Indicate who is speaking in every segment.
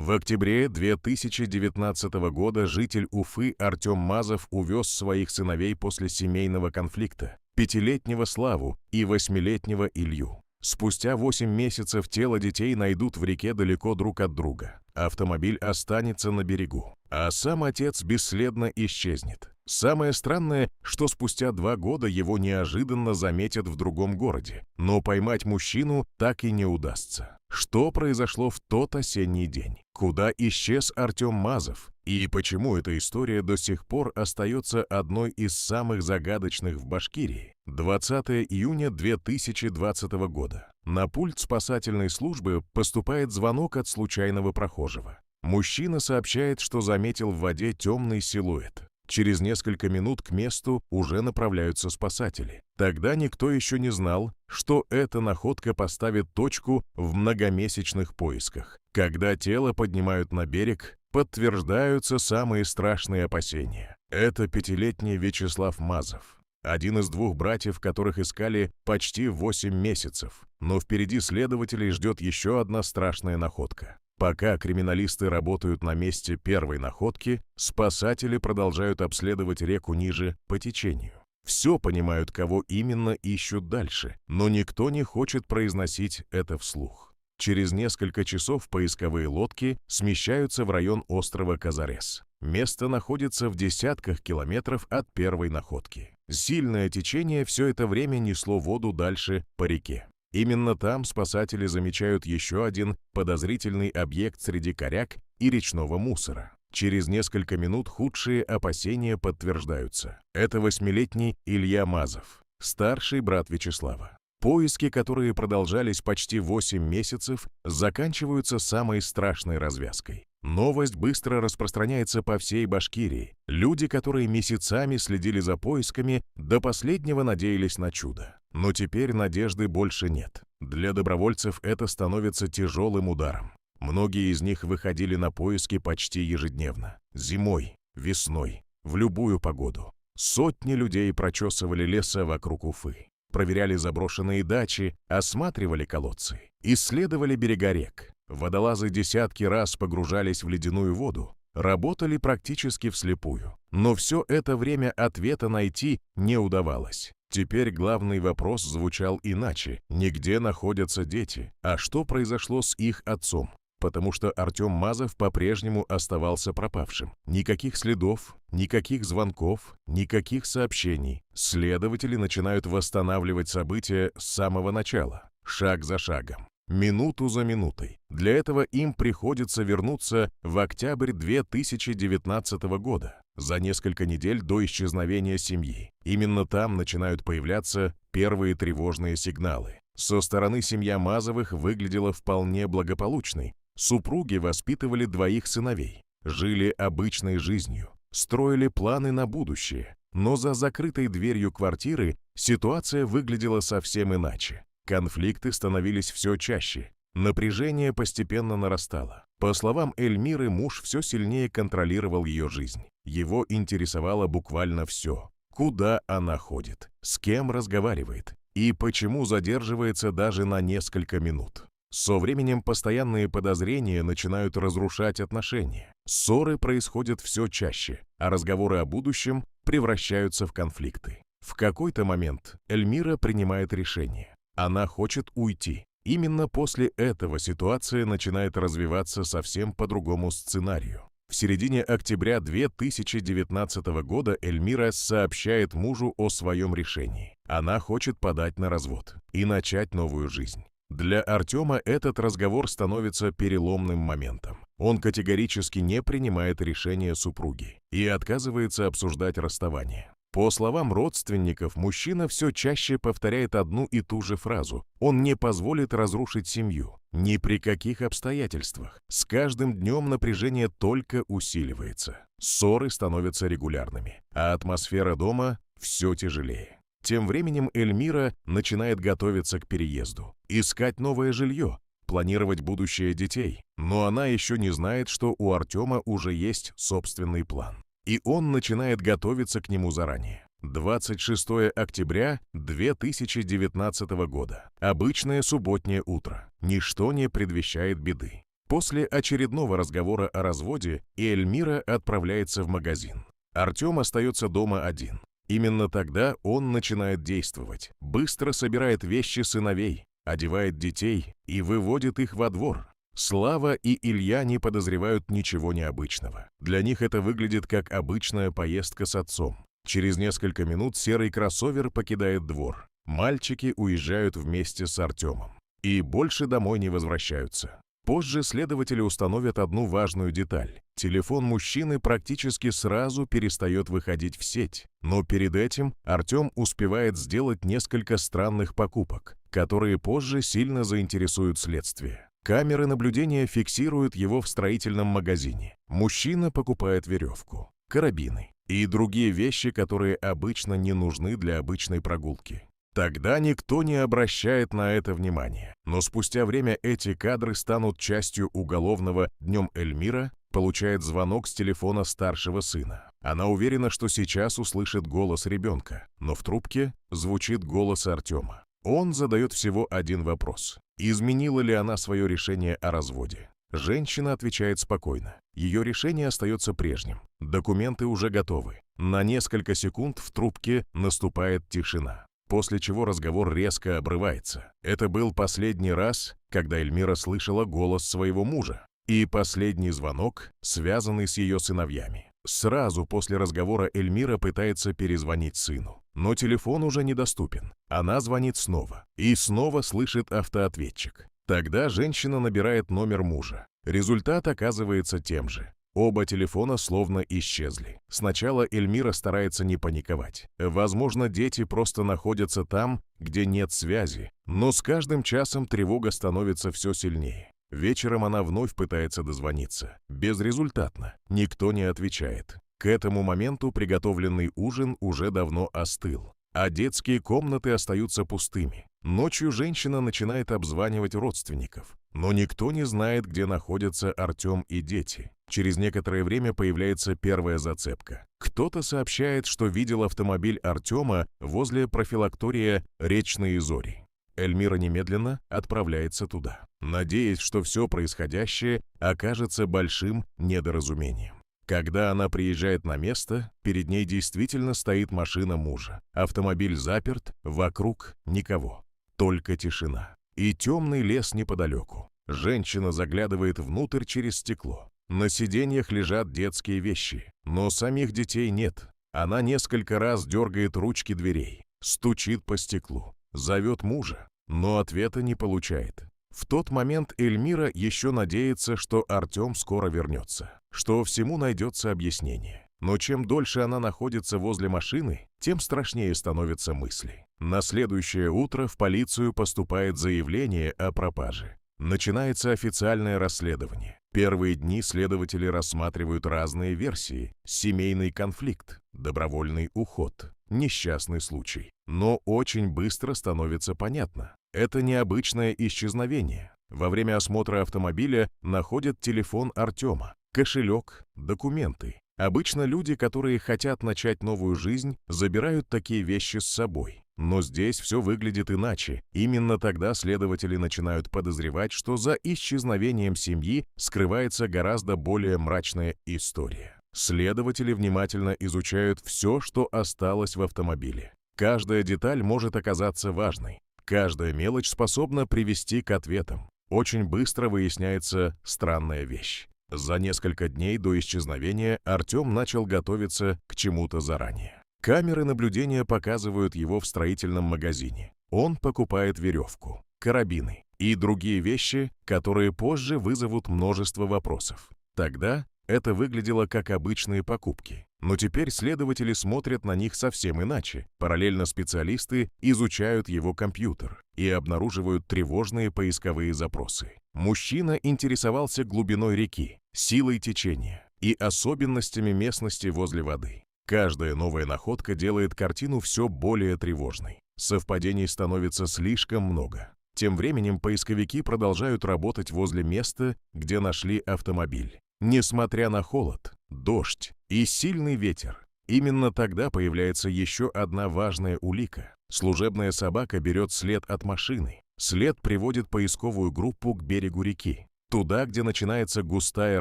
Speaker 1: В октябре 2019 года житель Уфы Артем Мазов увез своих сыновей после семейного конфликта, 5-летнего Славу и 8-летнего Илью. Спустя 8 месяцев тело детей найдут в реке далеко друг от друга. Автомобиль останется на берегу, а сам отец бесследно исчезнет. Самое странное, что спустя 2 года его неожиданно заметят в другом городе, но поймать мужчину так и не удастся. Что произошло в тот осенний день? Куда исчез Артем Мазов? И почему эта история до сих пор остается одной из самых загадочных в Башкирии? 20 июня 2020 года. На пульт спасательной службы поступает звонок от случайного прохожего. Мужчина сообщает, что заметил в воде темный силуэт. Через несколько минут к месту уже направляются спасатели. Тогда никто еще не знал, что эта находка поставит точку в многомесячных поисках. Когда тело поднимают на берег, подтверждаются самые страшные опасения. Это 5-летний Вячеслав Мазов, один из 2 братьев, которых искали почти 8 месяцев. Но впереди следователей ждет еще одна страшная находка. Пока криминалисты работают на месте первой находки, спасатели продолжают обследовать реку ниже по течению. Все понимают, кого именно ищут дальше, но никто не хочет произносить это вслух. Через несколько часов поисковые лодки смещаются в район острова Казарес. Место находится в десятках километров от первой находки. Сильное течение все это время несло воду дальше по реке. Именно там спасатели замечают еще один подозрительный объект среди коряг и речного мусора. Через несколько минут худшие опасения подтверждаются. Это 8-летний Илья Мазов, старший брат Вячеслава. Поиски, которые продолжались почти 8 месяцев, заканчиваются самой страшной развязкой. Новость быстро распространяется по всей Башкирии. Люди, которые месяцами следили за поисками, до последнего надеялись на чудо. Но теперь надежды больше нет. Для добровольцев это становится тяжелым ударом. Многие из них выходили на поиски почти ежедневно. Зимой, весной, в любую погоду. Сотни людей прочесывали леса вокруг Уфы. Проверяли заброшенные дачи, осматривали колодцы, исследовали берега рек. Водолазы десятки раз погружались в ледяную воду, работали практически вслепую. Но все это время ответа найти не удавалось. Теперь главный вопрос звучал иначе. Не где находятся дети, а что произошло с их отцом. Потому что Артем Мазов по-прежнему оставался пропавшим. Никаких следов, никаких звонков, никаких сообщений. Следователи начинают восстанавливать события с самого начала, шаг за шагом, минуту за минутой. Для этого им приходится вернуться в октябрь 2019 года, за несколько недель до исчезновения семьи. Именно там начинают появляться первые тревожные сигналы. Со стороны семья Мазовых выглядела вполне благополучной. Супруги воспитывали 2 сыновей, жили обычной жизнью, строили планы на будущее. Но за закрытой дверью квартиры ситуация выглядела совсем иначе. Конфликты становились все чаще, напряжение постепенно нарастало. По словам Эльмиры, муж все сильнее контролировал ее жизнь. Его интересовало буквально все. Куда она ходит, с кем разговаривает и почему задерживается даже на несколько минут. Со временем постоянные подозрения начинают разрушать отношения. Ссоры происходят все чаще, а разговоры о будущем превращаются в конфликты. В какой-то момент Эльмира принимает решение. Она хочет уйти. Именно после этого ситуация начинает развиваться совсем по другому сценарию. В середине октября 2019 года Эльмира сообщает мужу о своем решении. Она хочет подать на развод и начать новую жизнь. Для Артема этот разговор становится переломным моментом. Он категорически не принимает решение супруги и отказывается обсуждать расставание. По словам родственников, мужчина все чаще повторяет одну и ту же фразу: он не позволит разрушить семью, ни при каких обстоятельствах. С каждым днем напряжение только усиливается. Ссоры становятся регулярными, а атмосфера дома все тяжелее. Тем временем Эльмира начинает готовиться к переезду, искать новое жилье, планировать будущее детей. Но она еще не знает, что у Артема уже есть собственный план. И он начинает готовиться к нему заранее. 26 октября 2019 года. Обычное субботнее утро. Ничто не предвещает беды. После очередного разговора о разводе Эльмира отправляется в магазин. Артем остается дома один. Именно тогда он начинает действовать, быстро собирает вещи сыновей, одевает детей и выводит их во двор. Слава и Илья не подозревают ничего необычного. Для них это выглядит как обычная поездка с отцом. Через несколько минут серый кроссовер покидает двор. Мальчики уезжают вместе с Артемом и больше домой не возвращаются. Позже следователи установят одну важную деталь. Телефон мужчины практически сразу перестает выходить в сеть, но перед этим Артем успевает сделать несколько странных покупок, которые позже сильно заинтересуют следствие. Камеры наблюдения фиксируют его в строительном магазине. Мужчина покупает веревку, карабины и другие вещи, которые обычно не нужны для обычной прогулки. Тогда никто не обращает на это внимания. Но спустя время эти кадры станут частью уголовного. Днем Эльмира получает звонок с телефона старшего сына. Она уверена, что сейчас услышит голос ребенка, но в трубке звучит голос Артема. Он задает всего один вопрос. Изменила ли она свое решение о разводе? Женщина отвечает спокойно. Ее решение остается прежним. Документы уже готовы. На несколько секунд в трубке наступает тишина, после чего разговор резко обрывается. Это был последний раз, когда Эльмира слышала голос своего мужа, и последний звонок, связанный с ее сыновьями. Сразу после разговора Эльмира пытается перезвонить сыну, но телефон уже недоступен. Она звонит снова и снова слышит автоответчик. Тогда женщина набирает номер мужа. Результат оказывается тем же. Оба телефона словно исчезли. Сначала Эльмира старается не паниковать. Возможно, дети просто находятся там, где нет связи, но с каждым часом тревога становится все сильнее. Вечером она вновь пытается дозвониться. Безрезультатно. Никто не отвечает. К этому моменту приготовленный ужин уже давно остыл, а детские комнаты остаются пустыми. Ночью женщина начинает обзванивать родственников, но никто не знает, где находятся Артем и дети. Через некоторое время появляется первая зацепка. Кто-то сообщает, что видел автомобиль Артема возле профилактория «Речные зори». Эльмира немедленно отправляется туда, надеясь, что все происходящее окажется большим недоразумением. Когда она приезжает на место, перед ней действительно стоит машина мужа. Автомобиль заперт, вокруг никого. Только тишина и темный лес неподалеку. Женщина заглядывает внутрь через стекло. На сиденьях лежат детские вещи, но самих детей нет. Она несколько раз дергает ручки дверей, стучит по стеклу, зовет мужа, но ответа не получает. В тот момент Эльмира еще надеется, что Артем скоро вернется, что всему найдется объяснение. Но чем дольше она находится возле машины, тем страшнее становятся мысли. На следующее утро в полицию поступает заявление о пропаже. Начинается официальное расследование. Первые дни следователи рассматривают разные версии: семейный конфликт, добровольный уход, несчастный случай. Но очень быстро становится понятно: это необычное исчезновение. Во время осмотра автомобиля находят телефон Артема, кошелек, документы. Обычно люди, которые хотят начать новую жизнь, забирают такие вещи с собой. Но здесь все выглядит иначе. Именно тогда следователи начинают подозревать, что за исчезновением семьи скрывается гораздо более мрачная история. Следователи внимательно изучают все, что осталось в автомобиле. Каждая деталь может оказаться важной. Каждая мелочь способна привести к ответам. Очень быстро выясняется странная вещь. За несколько дней до исчезновения Артем начал готовиться к чему-то заранее. Камеры наблюдения показывают его в строительном магазине. Он покупает веревку, карабины и другие вещи, которые позже вызовут множество вопросов. Тогда это выглядело как обычные покупки. Но теперь следователи смотрят на них совсем иначе. Параллельно специалисты изучают его компьютер и обнаруживают тревожные поисковые запросы. Мужчина интересовался глубиной реки, силой течения и особенностями местности возле воды. Каждая новая находка делает картину все более тревожной. Совпадений становится слишком много. Тем временем поисковики продолжают работать возле места, где нашли автомобиль. Несмотря на холод, дождь и сильный ветер, именно тогда появляется еще одна важная улика. Служебная собака берет след от машины. След приводит поисковую группу к берегу реки. туда, где начинается густая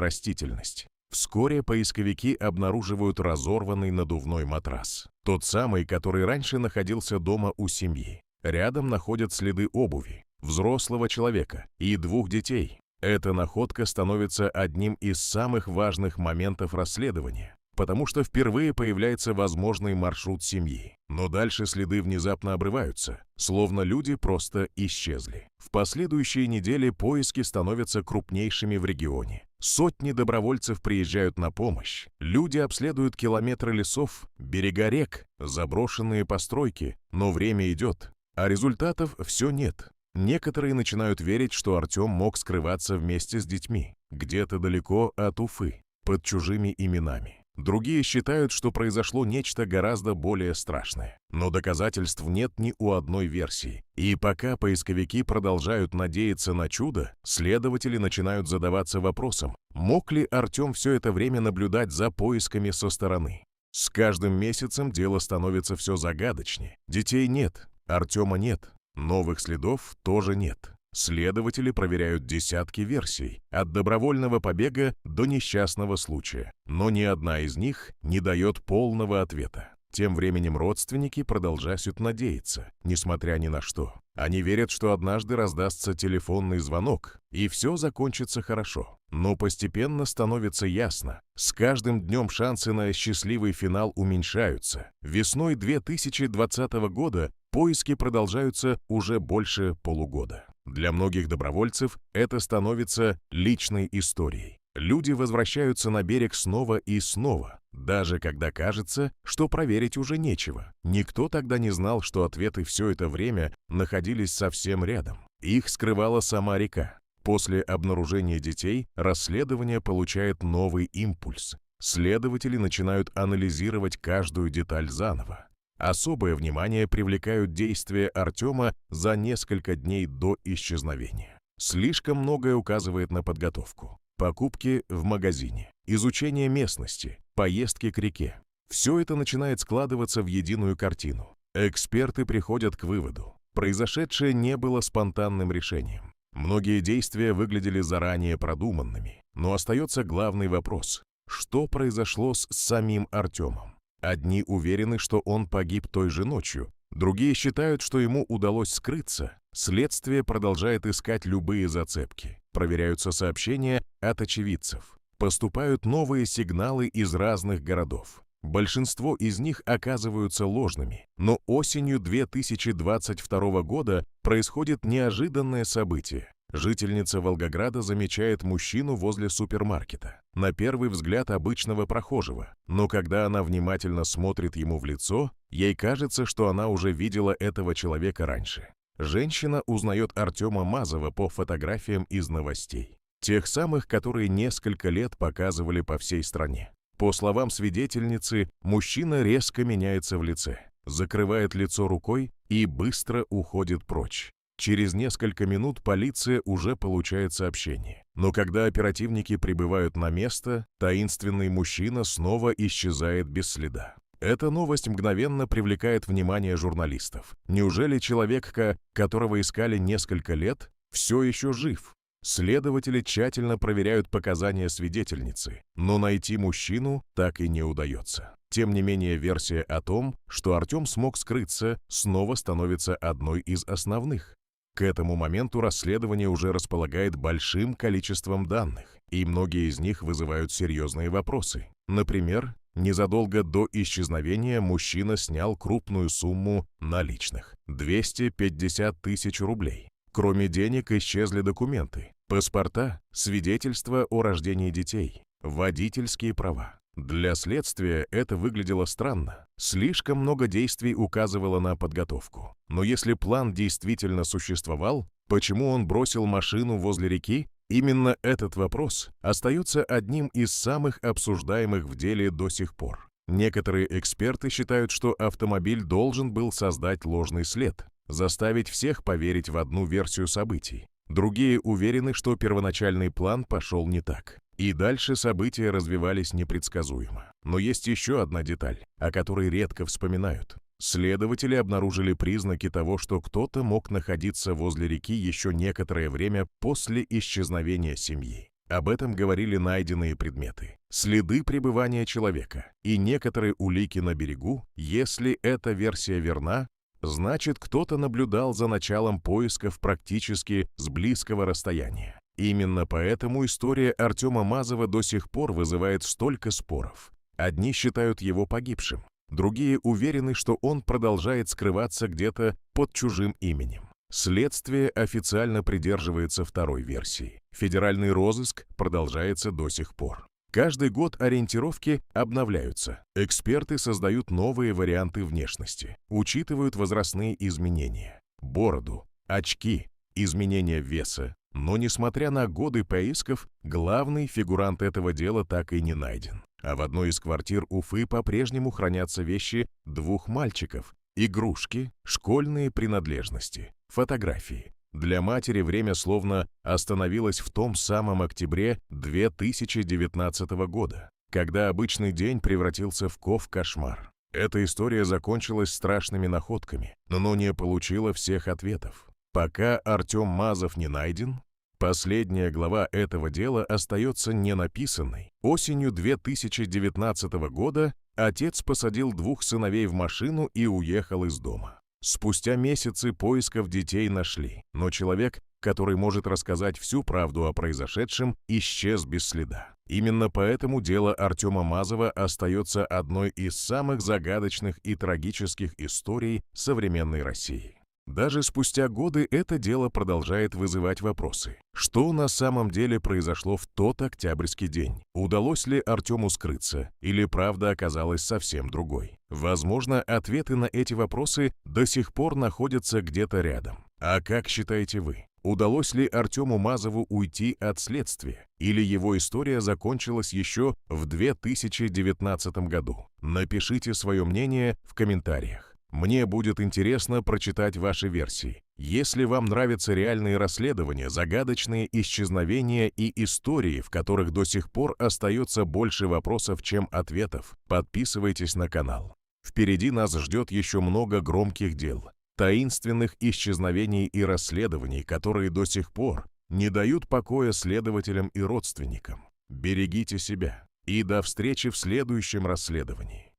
Speaker 1: растительность. Вскоре поисковики обнаруживают разорванный надувной матрас. Тот самый, который раньше находился дома у семьи. Рядом находят следы обуви, взрослого человека и 2 детей. Эта находка становится одним из самых важных моментов расследования, потому что впервые появляется возможный маршрут семьи. Но дальше следы внезапно обрываются, словно люди просто исчезли. В последующие недели поиски становятся крупнейшими в регионе. Сотни добровольцев приезжают на помощь. Люди обследуют километры лесов, берега рек, заброшенные постройки. Но время идет, а результатов все нет. Некоторые начинают верить, что Артем мог скрываться вместе с детьми, где-то далеко от Уфы, под чужими именами. Другие считают, что произошло нечто гораздо более страшное. Но доказательств нет ни у одной версии. И пока поисковики продолжают надеяться на чудо, следователи начинают задаваться вопросом, мог ли Артем все это время наблюдать за поисками со стороны. С каждым месяцем дело становится все загадочнее. Детей нет, Артема нет, новых следов тоже нет. Следователи проверяют десятки версий, от добровольного побега до несчастного случая, но ни одна из них не дает полного ответа. Тем временем родственники продолжают надеяться, несмотря ни на что. Они верят, что однажды раздастся телефонный звонок, и все закончится хорошо. Но постепенно становится ясно, с каждым днем шансы на счастливый финал уменьшаются. Весной 2020 года поиски продолжаются уже больше полугода. Для многих добровольцев это становится личной историей. Люди возвращаются на берег снова и снова, даже когда кажется, что проверить уже нечего. Никто тогда не знал, что ответы все это время находились совсем рядом. Их скрывала сама река. После обнаружения детей расследование получает новый импульс. Следователи начинают анализировать каждую деталь заново. Особое внимание привлекают действия Артема за несколько дней до исчезновения. Слишком многое указывает на подготовку. Покупки в магазине, изучение местности, поездки к реке. Все это начинает складываться в единую картину. Эксперты приходят к выводу: произошедшее не было спонтанным решением. Многие действия выглядели заранее продуманными, но остается главный вопрос: что произошло с самим Артемом? Одни уверены, что он погиб той же ночью, другие считают, что ему удалось скрыться. Следствие продолжает искать любые зацепки. Проверяются сообщения от очевидцев. Поступают новые сигналы из разных городов. Большинство из них оказываются ложными. Но осенью 2022 года происходит неожиданное событие. Жительница Волгограда замечает мужчину возле супермаркета. На первый взгляд обычного прохожего. Но когда она внимательно смотрит ему в лицо, ей кажется, что она уже видела этого человека раньше. Женщина узнает Артема Мазова по фотографиям из новостей. Тех самых, которые несколько лет показывали по всей стране. По словам свидетельницы, мужчина резко меняется в лице, закрывает лицо рукой и быстро уходит прочь. Через несколько минут полиция уже получает сообщение. Но когда оперативники прибывают на место, таинственный мужчина снова исчезает без следа. Эта новость мгновенно привлекает внимание журналистов. Неужели человек, которого искали несколько лет, все еще жив? Следователи тщательно проверяют показания свидетельницы, но найти мужчину так и не удается. Тем не менее, версия о том, что Артем смог скрыться, снова становится одной из основных. К этому моменту расследование уже располагает большим количеством данных, и многие из них вызывают серьезные вопросы. Например, незадолго до исчезновения мужчина снял крупную сумму наличных – 250 тысяч рублей. Кроме денег исчезли документы, паспорта, свидетельства о рождении детей, водительские права. Для следствия это выглядело странно. Слишком много действий указывало на подготовку. Но если план действительно существовал, почему он бросил машину возле реки? Именно этот вопрос остается одним из самых обсуждаемых в деле до сих пор. Некоторые эксперты считают, что автомобиль должен был создать ложный след, заставить всех поверить в одну версию событий. Другие уверены, что первоначальный план пошел не так. И дальше события развивались непредсказуемо. Но есть еще одна деталь, о которой редко вспоминают. Следователи обнаружили признаки того, что кто-то мог находиться возле реки еще некоторое время после исчезновения семьи. Об этом говорили найденные предметы, следы пребывания человека и некоторые улики на берегу. Если эта версия верна, значит, кто-то наблюдал за началом поисков практически с близкого расстояния. Именно поэтому история Артема Мазова до сих пор вызывает столько споров. Одни считают его погибшим, другие уверены, что он продолжает скрываться где-то под чужим именем. Следствие официально придерживается второй версии. Федеральный розыск продолжается до сих пор. Каждый год ориентировки обновляются. Эксперты создают новые варианты внешности, учитывают возрастные изменения, бороду, очки, изменения веса. Но, несмотря на годы поисков, главный фигурант этого дела так и не найден. А в одной из квартир Уфы по-прежнему хранятся вещи двух мальчиков, игрушки, школьные принадлежности, фотографии. Для матери время словно остановилось в том самом октябре 2019 года, когда обычный день превратился в кошмар. Эта история закончилась страшными находками, но не получила всех ответов. Пока Артем Мазов не найден, последняя глава этого дела остается ненаписанной. Осенью 2019 года отец посадил двух сыновей в машину и уехал из дома. Спустя месяцы поисков детей нашли, но человек, который может рассказать всю правду о произошедшем, исчез без следа. Именно поэтому дело Артема Мазова остается одной из самых загадочных и трагических историй современной России. Даже спустя годы это дело продолжает вызывать вопросы. Что на самом деле произошло в тот октябрьский день? Удалось ли Артему скрыться? Или правда оказалась совсем другой? Возможно, ответы на эти вопросы до сих пор находятся где-то рядом. А как считаете вы? Удалось ли Артему Мазову уйти от следствия? Или его история закончилась еще в 2019 году? Напишите свое мнение в комментариях. Мне будет интересно прочитать ваши версии. Если вам нравятся реальные расследования, загадочные исчезновения и истории, в которых до сих пор остается больше вопросов, чем ответов, подписывайтесь на канал. Впереди нас ждет еще много громких дел, таинственных исчезновений и расследований, которые до сих пор не дают покоя следователям и родственникам. Берегите себя и до встречи в следующем расследовании.